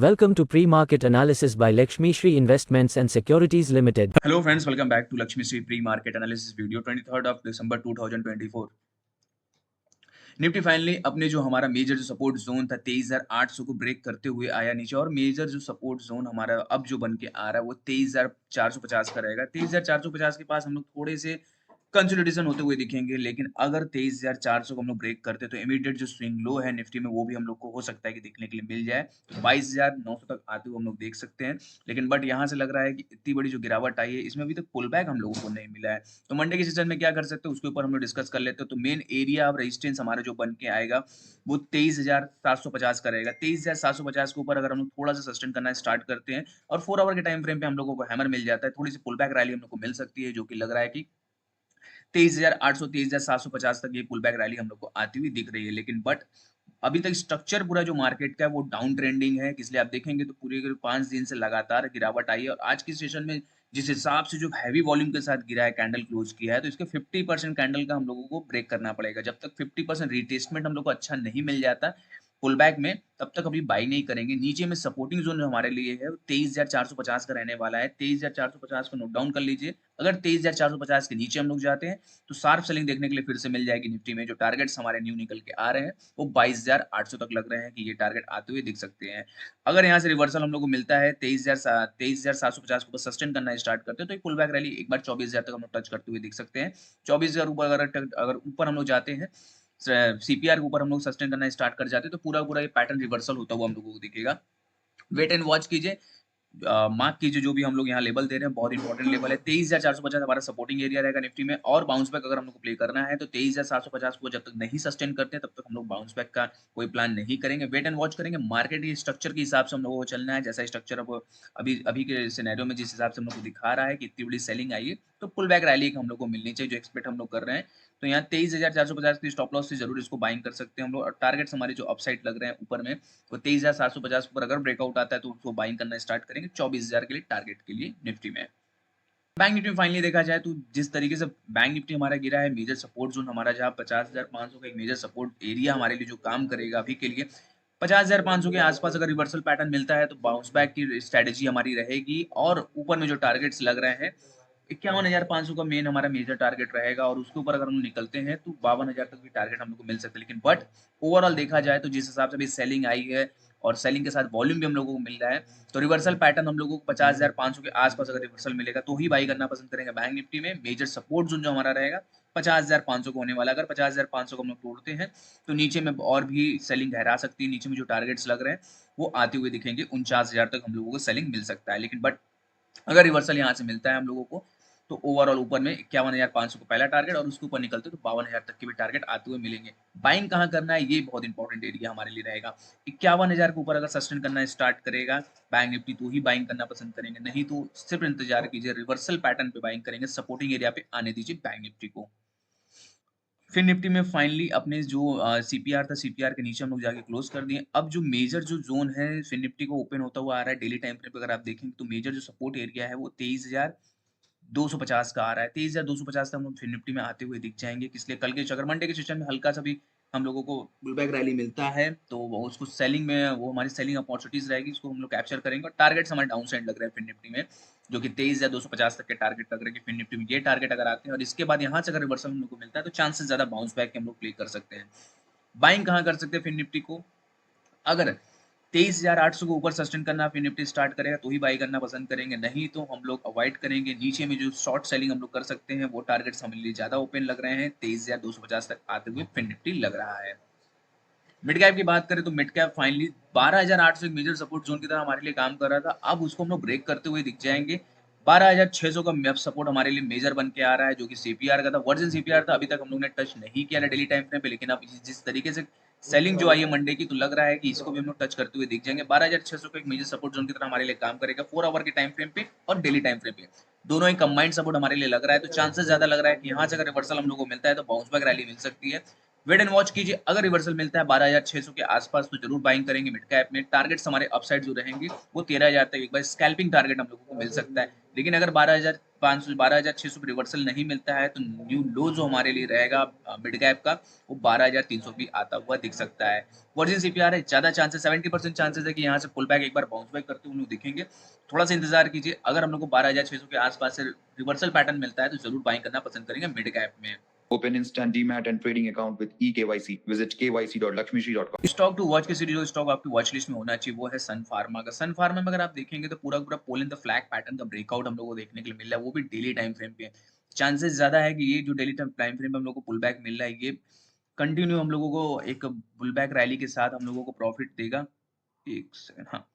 Welcome to Pre-Market Analysis by Lakshmi Shri Investments and Securities Limited. Hello friends, welcome back to Lakshmi Shri Pre-Market Analysis video 23rd of December 2024। Nifty finally अपने जो हमारा major जो support zone था 23,800 को break करते हुए आया नीचे और मेजर जो सपोर्ट जोन हमारा अब जो बन के आ रहा है वो 23,450 का रहेगा। 23,450 के पास हम लोग थोड़े से कंसोलिडेशन होते हुए दिखेंगे, लेकिन अगर 23,400 को हम लोग ब्रेक करते तो इमीडिएट जो स्विंग लो है निफ्टी में वो भी हम लोग को हो सकता है कि दिखने के लिए मिल जाए। तो 22,900 तक आते हुए हम लोग देख सकते हैं, लेकिन बट यहाँ से लग रहा है कि इतनी बड़ी जो गिरावट आई है इसमें अभी तक पुल बैक हम लोगों को नहीं मिला है। तो मंडे के सेशन में क्या कर सकते हैं उसके ऊपर हम लोग डिस्कस कर लेते हैं। तो मेन एरिया ऑफ रेजिस्टेंस हमारा जो बन के आएगा वो 23,750 का रहेगा। 23,750 के ऊपर अगर हम लोग थोड़ा सा सस्टेन करना स्टार्ट करते हैं और 4 आवर के टाइम फ्रेम पे हम लोगों को हैमर मिल जाता है, थोड़ी सी पुल बैक रैली हम लोग को मिल सकती है, जो कि लग रहा है कि 23,800 23,750 तक ये पुल बैक रैली हम लोग को आती हुई दिख रही है। लेकिन बट अभी तक स्ट्रक्चर पूरा जो मार्केट का है वो डाउन ट्रेंडिंग है, इसलिए आप देखेंगे तो पूरे 5 दिन से लगातार गिरावट आई है और आज की सेशन में जिस हिसाब से जो हैवी वॉल्यूम के साथ गिरा है, कैंडल क्लोज किया है, तो इसके 50% कैंडल का हम लोगों को ब्रेक करना पड़ेगा। जब तक 50% रिटेस्टमेंट हम लोग को अच्छा नहीं मिल जाता पुल बैक में, तब तक अभी बाई नहीं करेंगे। नीचे में सपोर्टिंग जोन जो हमारे लिए है 23,450 का रहने वाला है। 23,450 को नोट डाउन कर लीजिए। अगर 23,450 के नीचे हम लोग जाते हैं तो शार्प सेलिंग देखने के लिए फिर से मिल जाएगी निफ्टी में। जो टारगेट्स हमारे न्यू निकल के आ रहे हैं वो 22,800 तक लग रहे हैं कि ये टारगेट आते हुए दिख सकते हैं। अगर यहाँ से रिवर्सल हम लोग को मिलता है 23,750 को सस्टेन करना स्टार्ट करते हैं तो एक पुल बैक रैली एक बार 24,000 तक हम लोग टच करते हुए दिख सकते हैं। 24,000 ऊपर अगर ऊपर हम लोग जाते हैं, सीपीआर के ऊपर हम लोग सस्टेन करना स्टार्ट कर जाते हैं, तो पूरा पूरा ये पैटर्न रिवर्सल होता हुआ हम लोगों को दिखेगा। वेट एंड वॉच कीजिए, मार्क कीजिए जो भी हम लोग यहाँ लेवल दे रहे हैं, बहुत इंपॉर्टेंट लेवल है। 23,450 हमारा सपोर्टिंग एरिया रहेगा निफ्टी में और बाउंस बैक अगर हम लोग को प्ले करना है तो 23,750 को जब तक नहीं सस्टेन करते तब तक हम लोग बाउंस बैक का कोई प्लान नहीं करेंगे। वेट एंड वॉच करेंगे, मार्केट के स्ट्रक्चर के हिसाब से हम लोगों को चलना है। जैसा स्ट्रक्चर अब अभी अभी के सिनेरियो में जिस हिसाब से हम लोग को दिखा रहा है कि इतनी बड़ी सेलिंग आई है, तो पुल बैक रैली हम लोग को मिलनी चाहिए जो एक्सपेक्ट हम लोग कर रहे हैं। तो यहाँ 23,450 की स्टॉप लॉस से जरूर इसको बाइंग कर सकते हैं हम लोग। और टारगेट्स हमारे जो अपसाइड लग रहे हैं ऊपर में, तो 23,750 पर अगर ब्रेकआउट आता है तो उसको बाइंग करना स्टार्ट करेंगे 24,000 के लिए टारगेट के लिए निफ्टी में। बैंक निफ्टी में फाइनली देखा जाए तो जिस तरीके से बैंक निफ्टी हमारा गिरा है, मेजर सपोर्ट जोन हमारा जहाँ 50,500 का एक मेजर सपोर्ट एरिया हमारे लिए जो काम करेगा अभी के लिए 50,500 के आसपास अगर रिवर्सल पैटर्न मिलता है तो बाउंस बैक की स्ट्रेटेजी हमारी रहेगी। और ऊपर में जो टारगेट्स लग रहे हैं 51,500 का मेन हमारा मेजर टारगेट रहेगा और उसके ऊपर अगर हम निकलते हैं तो 52,000 तक भी टारगेट हम लोग को मिल सकता है। लेकिन बट ओवरऑल देखा जाए तो जिस हिसाब से अभी सेलिंग आई है और सेलिंग के साथ वॉल्यूम भी हम लोगों को मिल रहा है, तो रिवर्सल पैटर्न हम लोगों को 50,500 के आसपास अगर रिवर्सल मिलेगा तो ही बाई करना पसंद करेंगे बैंक निफ्टी में। मेजर सपोर्ट जोन जो हमारा रहेगा 50,500 को होने वाला। अगर 50,500 को हम लोग तोड़ते हैं तो नीचे में और भी सेलिंग गहरा सकती है। नीचे में जो टारगेट्स लग रहे हैं वो आते हुए दिखेंगे, 49,000 तक हम लोगों को सेलिंग मिल सकता है। लेकिन बट अगर रिवर्सल यहाँ से मिलता है हम लोगों को तो ओवरऑल ऊपर में 51,500 को पहला टारगेट और उसके ऊपर निकलते तो 52,000 तक के भी टारगेट आते हुए मिलेंगे। बाइंग कहाँ करना है ये बहुत इंपॉर्टेंट एरिया हमारे लिए रहेगा। 51,000 के ऊपर अगर सस्टेन करना स्टार्ट करेगा बैंक निफ्टी तो ही बाइंग करना पसंद करेंगे, नहीं तो सिर्फ इंतजार कीजिए, रिवर्सल पैटर्न पे बाइंग करेंगे। सपोर्टिंग एरिया पे आने दीजिए बैंक निफ्टी को। फिर निफ्टी में फाइनली अपने जो सीपीआर था, सीपीआर के नीचे हम लोग जाके क्लोज कर दिए। अब जो मेजर जो जोन है फिर निफ्टी को ओपन होता हुआ आ रहा है डेली टाइम फ्रेम पे, अगर आप देखेंगे तो मेजर जो सपोर्ट एरिया है वो 23,250 का आ रहा है। 23,250 तक हम लोग फिर निफ्टी में आते हुए दिख जाएंगे। इसलिए कल के अगर मंडे के सेशन में हल्का सा भी हम लोगों को बुल बैक रैली मिलता है तो उसको सेलिंग में वो हमारी सेलिंग अपॉर्चुनिटीज रहेगी, उसको हम लोग कैप्चर करेंगे। और टारगेट्स हमारे डाउन साइड लग रहे हैं फिर निफ्टी में, जो कि 23,250 तक के टारगेट लग रहे हैं फिर निफ्टी में। ये टारगेट अगर आते हैं और इसके बाद यहाँ से अगर रिवर्सल हम लोग को मिलता है तो चांसेस ज्यादा बाउंस बैक के हम लोग प्ले कर सकते हैं। बाइंग कहाँ कर सकते हैं फिर निफ्टी को, अगर 23,800 को ऊपर सस्टेन करना फिर निफ्टी स्टार्ट करेगा तो ही बाई करना पसंद करेंगे, नहीं तो हम लोग अवॉइड करेंगे। नीचे में जो शॉर्ट सेलिंग हम लोग कर सकते हैं वो टारगेट्स हमारे लिए ज्यादा ओपन लग रहे हैं। 23,250 तक आते हुए फिर निफ्टी लग रहा है। मिड कैप की बात करें तो मिड कैप फाइनली 12,800 एक मेजर सपोर्ट जोन की तरह हमारे लिए काम कर रहा था, अब उसको हम लोग ब्रेक करते हुए दिख जाएंगे। 12,600 का सपोर्ट हमारे लिए मेजर बन के आ रहा है, जो कि सीपीआर का था, वर्जन सीपीआर था। अभी तक हम लोग ने टच नहीं किया डेली टाइम फ्रेम पे, लेकिन अब जिस तरीके से सेलिंग जो आई है मंडे की, तो लग रहा है कि इसको भी हम लोग टच करते हुए दिख जाएंगे। 12,600 का एक मेजर सपोर्ट जोन की तरह हमारे लिए काम करेगा 4 आवर के टाइम फ्रेम पे और डेली टाइम फ्रेम पे, दोनों ही कंबाइंड सपोर्ट हमारे लिए लग रहा है। तो चांसेस ज्यादा लग रहा है कि यहाँ से अगर रिवर्सल हम लोग को मिलता है तो बाउंस बैक रैली मिल सकती है। वेट एंड वॉच कीजिए, अगर रिवर्सल मिलता है 12,600 के आसपास तो जरूर बाइंग करेंगे मिड कैप में। टारगेट्स हमारे अपसाइड जो रहेंगे वो 13,000 तक एक बार स्कैल्पिंग टारगेट हम लोगों को मिल सकता है। लेकिन अगर 12,500 12,600 पे रिवर्सल नहीं मिलता है तो न्यू लो जो हमारे लिए रहेगा मिड कैप का, वो 12,300 भी आता हुआ दिख सकता है। वर्जिन सीपीआर है, ज़्यादा चांसेस 70% चांसेस है कि यहाँ से पुल बैक एक बार बाउंस बैक करते हुए हम लोग दिखेंगे। थोड़ा सा इंतजार कीजिए, अगर हम लोग को 12,600 के आसपास से रिवर्सल पैटर्न मिलता है तो जरूर बाइंग करना पसंद करेंगे मिड कैप में। Open instant DMAT and trading account with eKYC. Visit kyc.lakshmishri.com. Stock to watch की सीरीज जो स्टॉक आपकी वॉच लिस्ट में होना चाहिए वो है सन फार्मा का। सन फार्मा में अगर आप देखेंगे तो पूरा पूरा पोल इन द फ्लैग पैटर्न का ब्रेकआउट हम लोग को देखने के लिए मिल रहा है, वो भी डेली टाइम फ्रेम पे। चांसेस ज्यादा है कि ये जो डेली टाइम फ्रेम पे हम लोग को पुल बैक मिल रहा है, ये कंटिन्यू हम लोगों को एक पुल बैक रैली के साथ हम लोगों को प्रॉफिट देगा। एक सेकंड, हाँ।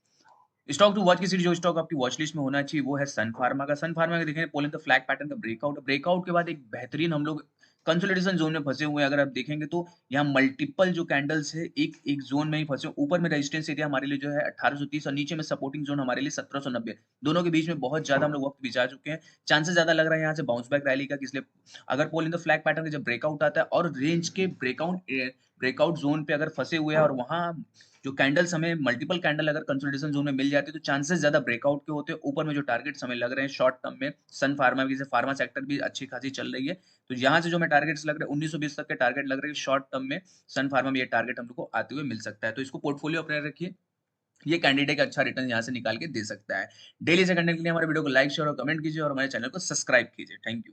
स्टॉक टू वॉच की सीरीज जो स्टॉक आपकी वॉच लिस्ट में होना चाहिए वो है सन फार्मा का। सन फार्मा का देखेंगे पोलिंग द फ्लैग पैटर्न का ब्रेकआउट के बाद एक बेहतरीन हम लोग कंसोलिडेशन जोन में फंसे हुए हैं। अगर आप देखेंगे तो यहाँ मल्टीपल जो कैंडल्स है एक एक जोन में ही फंसे, ऊपर में रेजिस्टेंस एरिया हमारे लिए जो है 1830 और नीचे में सपोर्टिंग जोन हमारे लिए 1790। दोनों के बीच में बहुत ज्यादा हम लोग वक्त बिता चुके हैं। चांसेस ज्यादा लग रहा है यहाँ से बाउंस बैक रैली का, इसलिए अगर पोल इन द फ्लैग पैटर्न का जब ब्रेकआउट आता है और रेंज के ब्रेकआउट जोन पे अगर फंसे हुए हैं और वहां जो कैंडल्स हमें मल्टीपल कैंडल अगर कंसोलिडेशन जोन में मिल जाती है तो चांसेस ज्यादा ब्रेकआउट के होते हैं। ऊपर में जो टारगेट्स हमें लग रहे हैं शॉर्ट टर्म में सन फार्मा की, जैसे फार्मा सेक्टर भी अच्छी खासी चल रही है, तो यहाँ से जो हमें टारगेट्स लग रहे हैं 1920 तक के टारगेट लग रहे हैं शॉर्ट टर्म में सन फार्मा में, ये टारगेट हम लोग को आते हुए मिल सकता है। तो इसको पोर्टफोलियो अपने रखिए, ये कैंडिडेट अच्छा रिटर्न यहाँ से निकाल के दे सकता है। डेली से कंटेंट के लिए हमारे वीडियो को लाइक शेयर और कमेंट कीजिए और हमारे चैनल को सब्सक्राइब कीजिए। Thank you.